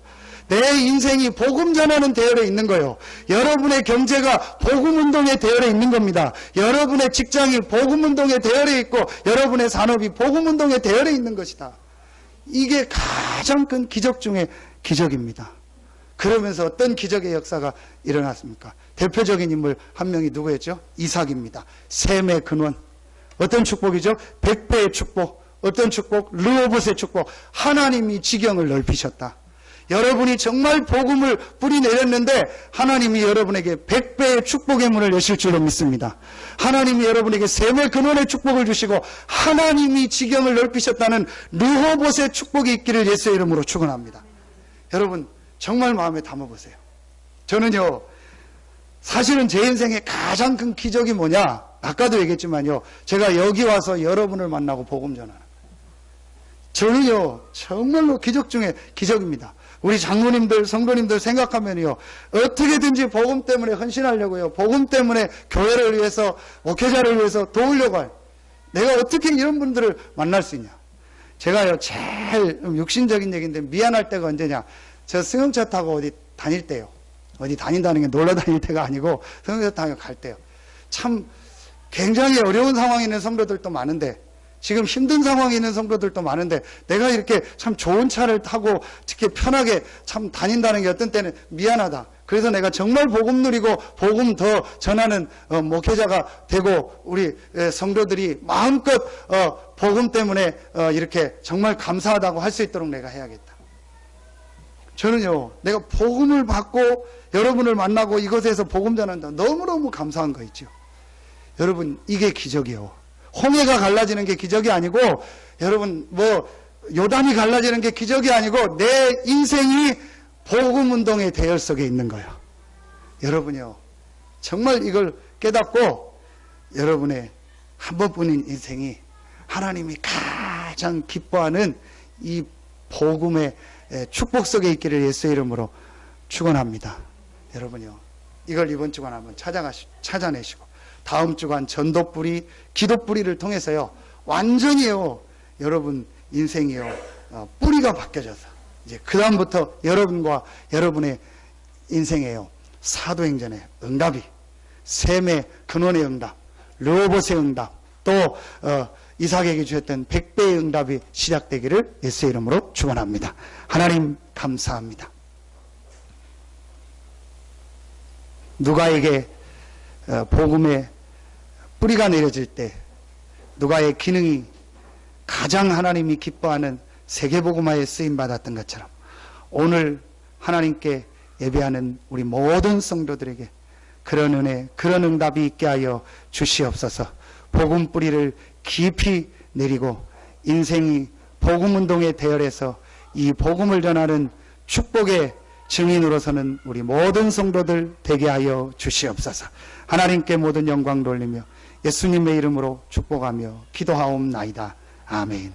내 인생이 복음 전하는 대열에 있는 거예요. 여러분의 경제가 복음운동의 대열에 있는 겁니다. 여러분의 직장이 복음운동의 대열에 있고 여러분의 산업이 복음운동의 대열에 있는 것이다. 이게 가장 큰 기적 중에 기적입니다. 그러면서 어떤 기적의 역사가 일어났습니까? 대표적인 인물 한 명이 누구였죠? 이삭입니다. 셈의 근원. 어떤 축복이죠? 100배의 축복. 어떤 축복? 르호봇의 축복. 하나님이 지경을 넓히셨다. 여러분이 정말 복음을 뿌리 내렸는데 하나님이 여러분에게 100배의 축복의 문을 여실 줄로 믿습니다. 하나님이 여러분에게 셈의 근원의 축복을 주시고 하나님이 지경을 넓히셨다는 르호봇의 축복이 있기를 예수의 이름으로 축원합니다. 여러분, 정말 마음에 담아보세요. 저는요, 사실은 제 인생의 가장 큰 기적이 뭐냐? 아까도 얘기했지만요, 제가 여기 와서 여러분을 만나고 복음 전하는 거예요. 저는요, 정말로 기적 중에 기적입니다. 우리 장로님들, 성도님들 생각하면요, 어떻게든지 복음 때문에 헌신하려고요, 복음 때문에 교회를 위해서, 목회자를 위해서 도우려고 할, 내가 어떻게 이런 분들을 만날 수 있냐. 제가요, 제일 육신적인 얘기인데 미안할 때가 언제냐. 저 승용차 타고 어디 다닐 때요. 어디 다닌다는 게 놀러 다닐 때가 아니고 승용차 타고 갈 때요. 참 굉장히 어려운 상황에 있는 성도들도 많은데, 지금 힘든 상황에 있는 성도들도 많은데, 내가 이렇게 참 좋은 차를 타고 이렇게 편하게 참 다닌다는 게 어떤 때는 미안하다. 그래서 내가 정말 복음 누리고 복음 더 전하는 목회자가 되고 우리 성도들이 마음껏 복음 때문에 이렇게 정말 감사하다고 할 수 있도록 내가 해야겠다. 저는요, 내가 복음을 받고 여러분을 만나고 이곳에서 복음 전한다, 너무너무 감사한 거 있죠. 여러분, 이게 기적이에요. 홍해가 갈라지는 게 기적이 아니고, 여러분, 요단이 갈라지는 게 기적이 아니고, 내 인생이 복음운동의 대열 속에 있는 거예요. 여러분이요, 정말 이걸 깨닫고, 여러분의 한 번뿐인 인생이 하나님이 가장 기뻐하는 이 복음의 축복 속에 있기를 예수의 이름으로 축원합니다. 여러분이요, 이걸 이번 주간 한번 찾아내시고, 다음 주간 전도뿌리, 기도뿌리를 통해서요, 완전히요, 여러분 인생이요, 뿌리가 바뀌어져서, 이제 그다음부터 여러분과 여러분의 인생에요, 사도행전의 응답이, 셈의 근원의 응답, 르호봇의 응답, 또 이삭에게 주셨던 100배의 응답이 시작되기를 예수의 이름으로 축원합니다. 하나님 감사합니다. 누가에게 복음의 뿌리가 내려질 때 누가의 기능이 가장 하나님이 기뻐하는 세계복음화에 쓰임받았던 것처럼 오늘 하나님께 예배하는 우리 모든 성도들에게 그런 은혜, 그런 응답이 있게 하여 주시옵소서. 복음 뿌리를 깊이 내리고 인생이 복음운동의 대열에서 이 복음을 전하는 축복의 증인으로서는 우리 모든 성도들 되게 하여 주시옵소서. 하나님께 모든 영광 돌리며 예수님의 이름으로 축복하며 기도하옵나이다. 아멘.